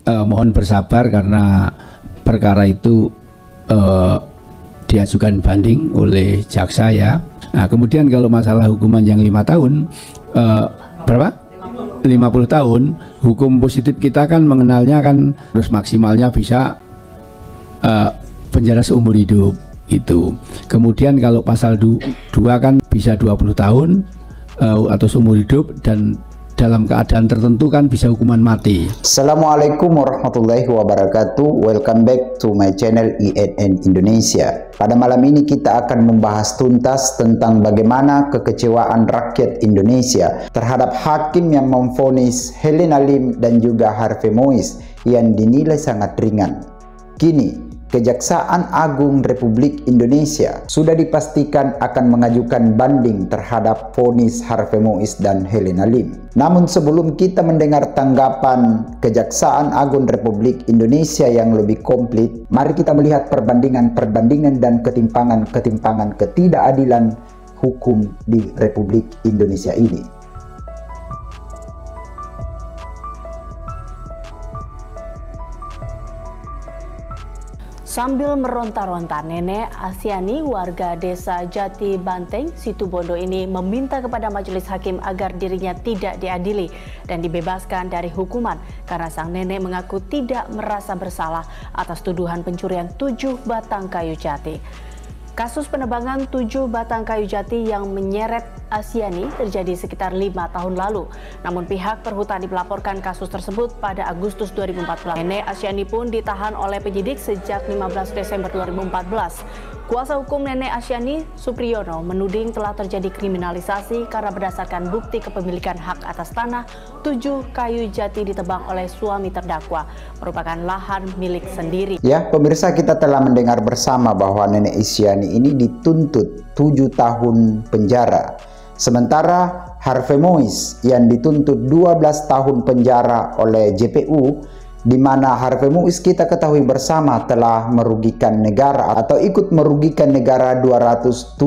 mohon bersabar karena perkara itu diajukan banding oleh jaksa ya. Nah, kemudian kalau masalah hukuman yang 5 tahun, berapa? 50 tahun, hukum positif kita kan mengenalnya kan terus maksimalnya bisa penjara seumur hidup itu. Kemudian kalau pasal 2 kan bisa 20 tahun atau seumur hidup, dan dalam keadaan tertentu kan bisa hukuman mati. Assalamualaikum warahmatullahi wabarakatuh. Welcome back to my channel INN Indonesia. Pada malam ini kita akan membahas tuntas tentang bagaimana kekecewaan rakyat Indonesia terhadap hakim yang memvonis Helena Lim dan juga Harvey Mois yang dinilai sangat ringan. Kini Kejaksaan Agung Republik Indonesia sudah dipastikan akan mengajukan banding terhadap vonis Harvey Mois dan Helena Lim. Namun sebelum kita mendengar tanggapan Kejaksaan Agung Republik Indonesia yang lebih komplit, mari kita melihat perbandingan dan ketimpangan ketidakadilan hukum di Republik Indonesia ini. Sambil meronta-ronta, Nenek Asyani warga desa Jati Banteng, Situbondo ini meminta kepada majelis hakim agar dirinya tidak diadili dan dibebaskan dari hukuman karena sang nenek mengaku tidak merasa bersalah atas tuduhan pencurian 7 batang kayu jati. Kasus penebangan 7 batang kayu jati yang menyeret Asyani terjadi sekitar 5 tahun lalu. Namun pihak perhutani melaporkan kasus tersebut pada Agustus 2014. Nenek Asyani pun ditahan oleh penyidik sejak 15 Desember 2014. Kuasa hukum Nenek Asyani, Supriyono, menuding telah terjadi kriminalisasi karena berdasarkan bukti kepemilikan hak atas tanah 7 kayu jati ditebang oleh suami terdakwa merupakan lahan milik sendiri. Ya, pemirsa, kita telah mendengar bersama bahwa Nenek Asyani ini dituntut 7 tahun penjara. Sementara Harvey Mois yang dituntut 12 tahun penjara oleh JPU, di mana Harvey Mois kita ketahui bersama telah merugikan negara atau ikut merugikan negara 271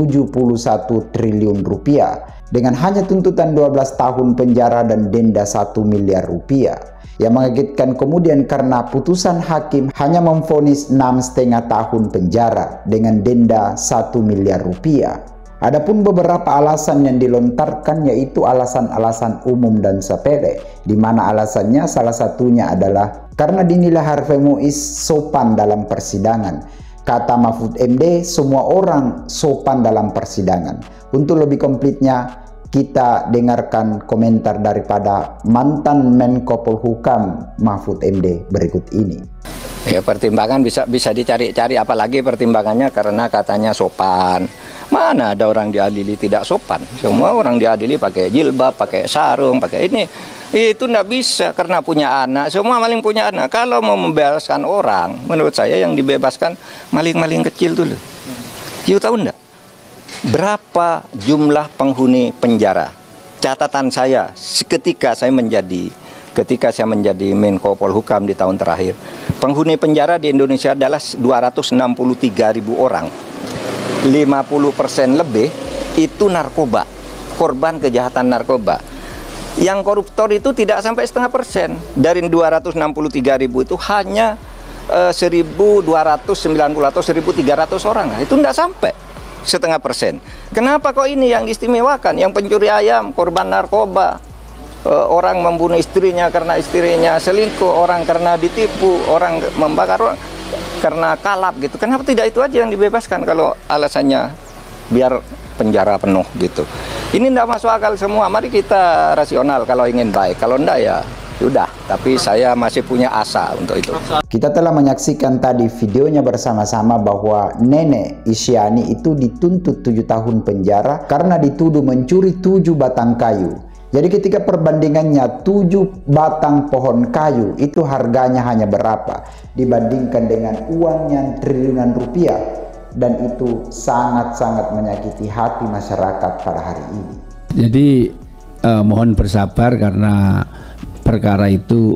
triliun rupiah dengan hanya tuntutan 12 tahun penjara dan denda 1 miliar rupiah. Yang mengagetkan kemudian karena putusan hakim hanya memvonis 6,5 tahun penjara dengan denda 1 miliar rupiah. Adapun beberapa alasan yang dilontarkan yaitu alasan-alasan umum dan sepele, di mana alasannya salah satunya adalah karena dinilai Harvey Mois sopan dalam persidangan. Kata Mahfud MD, semua orang sopan dalam persidangan. Untuk lebih komplitnya, kita dengarkan komentar daripada mantan Menko Polhukam Mahfud MD berikut ini. Ya, pertimbangan bisa dicari-cari, apalagi pertimbangannya karena katanya sopan. Mana ada orang diadili tidak sopan? Semua orang diadili pakai jilbab, pakai sarung, pakai ini. Itu tidak bisa karena punya anak. Semua maling punya anak. Kalau mau membebaskan orang, menurut saya yang dibebaskan maling-maling kecil dulu. You tahu enggak? Berapa jumlah penghuni penjara? Catatan saya ketika saya menjadi Menko Polhukam di tahun terakhir, penghuni penjara di Indonesia adalah 263.000 orang. 50% lebih itu narkoba, korban kejahatan narkoba. Yang koruptor itu tidak sampai 0,5%. Dari 263.000 itu hanya 1.290 atau 1.300 orang. Itu tidak sampai 0,5%. Kenapa kok ini yang diistimewakan? Yang pencuri ayam, korban narkoba, orang membunuh istrinya karena istrinya selingkuh, orang karena ditipu, orang membakar orang karena kalap gitu. Kenapa tidak itu aja yang dibebaskan kalau alasannya biar penjara penuh gitu? Ini tidak masuk akal semua. Mari kita rasional kalau ingin baik. Kalau enggak ya sudah. Tapi saya masih punya asa untuk itu. Kita telah menyaksikan tadi videonya bersama-sama bahwa Nenek Asyani itu dituntut 7 tahun penjara karena dituduh mencuri 7 batang kayu. Jadi ketika perbandingannya 7 batang pohon kayu itu harganya hanya berapa dibandingkan dengan uangnya triliunan rupiah, dan itu sangat-sangat menyakiti hati masyarakat pada hari ini. Jadi mohon bersabar karena perkara itu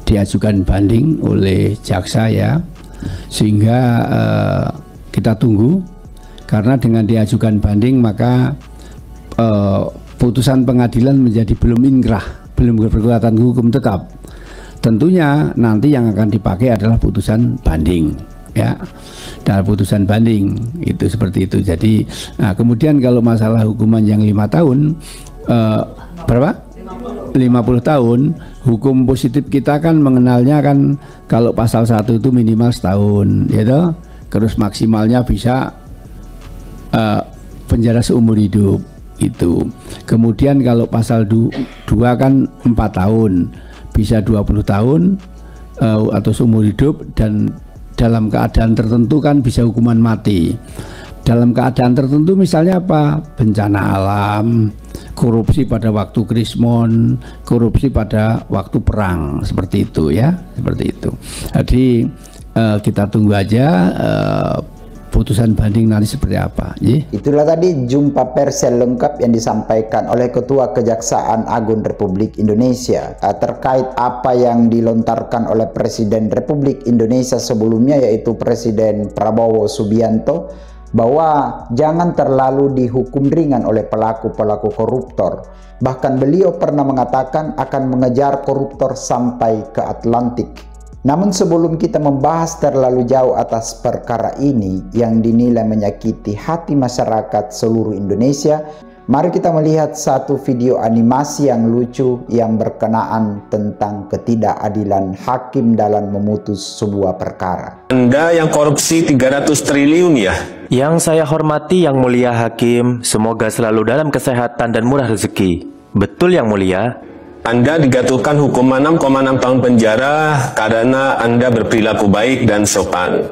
diajukan banding oleh jaksa ya, sehingga kita tunggu, karena dengan diajukan banding maka putusan pengadilan menjadi belum inkrah, belum berkekuatan hukum tetap. tentunya nanti yang akan dipakai adalah putusan banding, ya, dan putusan banding itu seperti itu. Jadi kemudian kalau masalah hukuman yang 5 tahun, berapa? 50 tahun, hukum positif kita kan mengenalnya kan kalau pasal 1 itu minimal setahun, gitu. Terus maksimalnya bisa penjara seumur hidup itu. Kemudian kalau pasal 2 kan 4 tahun, bisa 20 tahun atau seumur hidup, dan dalam keadaan tertentu kan bisa hukuman mati. Dalam keadaan tertentu misalnya apa? Bencana alam, korupsi pada waktu krismon, korupsi pada waktu perang, seperti itu ya, seperti itu. Jadi kita tunggu aja putusan banding nanti seperti apa. Itulah tadi jumpa pers lengkap yang disampaikan oleh Ketua Kejaksaan Agung Republik Indonesia terkait apa yang dilontarkan oleh Presiden Republik Indonesia sebelumnya, yaitu Presiden Prabowo Subianto, bahwa jangan terlalu dihukum ringan oleh pelaku-pelaku koruptor. Bahkan beliau pernah mengatakan akan mengejar koruptor sampai ke Atlantik. Namun sebelum kita membahas terlalu jauh atas perkara ini yang dinilai menyakiti hati masyarakat seluruh Indonesia, mari kita melihat satu video animasi yang lucu yang berkenaan tentang ketidakadilan hakim dalam memutus sebuah perkara. Anda yang korupsi 300 triliun ya? Yang saya hormati Yang Mulia Hakim, semoga selalu dalam kesehatan dan murah rezeki. Betul Yang Mulia? Anda dijatuhkan hukuman 6,6 tahun penjara karena Anda berperilaku baik dan sopan.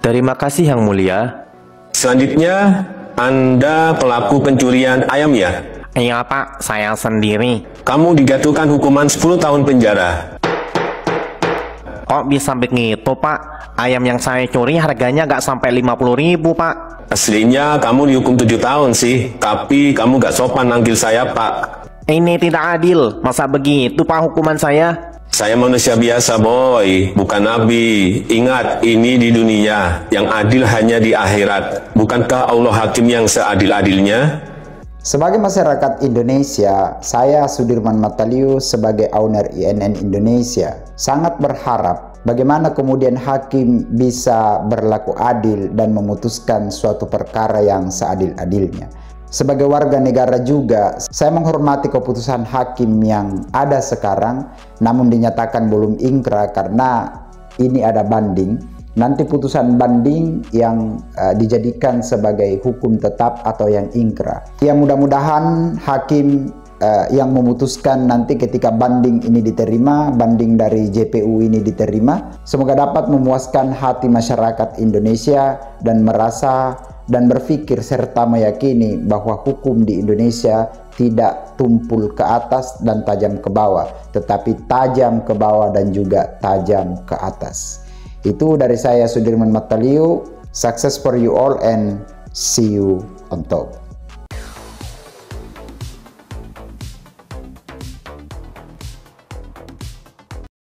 Terima kasih Yang Mulia. Selanjutnya, Anda pelaku pencurian ayam ya? Iya Pak, saya sendiri. Kamu dijatuhkan hukuman 10 tahun penjara. Kok bisa begitu Pak? Ayam yang saya curi harganya nggak sampai 50.000 Pak. Aslinya kamu dihukum 7 tahun sih, tapi kamu gak sopan manggil saya Pak. Ini tidak adil, masa begitu Pak hukuman saya? Saya manusia biasa boy, bukan nabi. Ingat, ini di dunia, yang adil hanya di akhirat. Bukankah Allah hakim yang seadil-adilnya? Sebagai masyarakat Indonesia, saya Sudirman Matalio sebagai owner INN Indonesia sangat berharap bagaimana kemudian hakim bisa berlaku adil dan memutuskan suatu perkara yang seadil-adilnya. Sebagai warga negara juga, saya menghormati keputusan hakim yang ada sekarang, namun dinyatakan belum ingkrah karena ini ada banding. Nanti putusan banding yang dijadikan sebagai hukum tetap atau yang ingkrah. Ya mudah-mudahan hakim yang memutuskan nanti ketika banding ini diterima, banding dari JPU ini diterima, semoga dapat memuaskan hati masyarakat Indonesia dan merasa dan berpikir serta meyakini bahwa hukum di Indonesia tidak tumpul ke atas dan tajam ke bawah, tetapi tajam ke bawah dan juga tajam ke atas. Itu dari saya Sudirman Matalio. Success for you all and see you on top.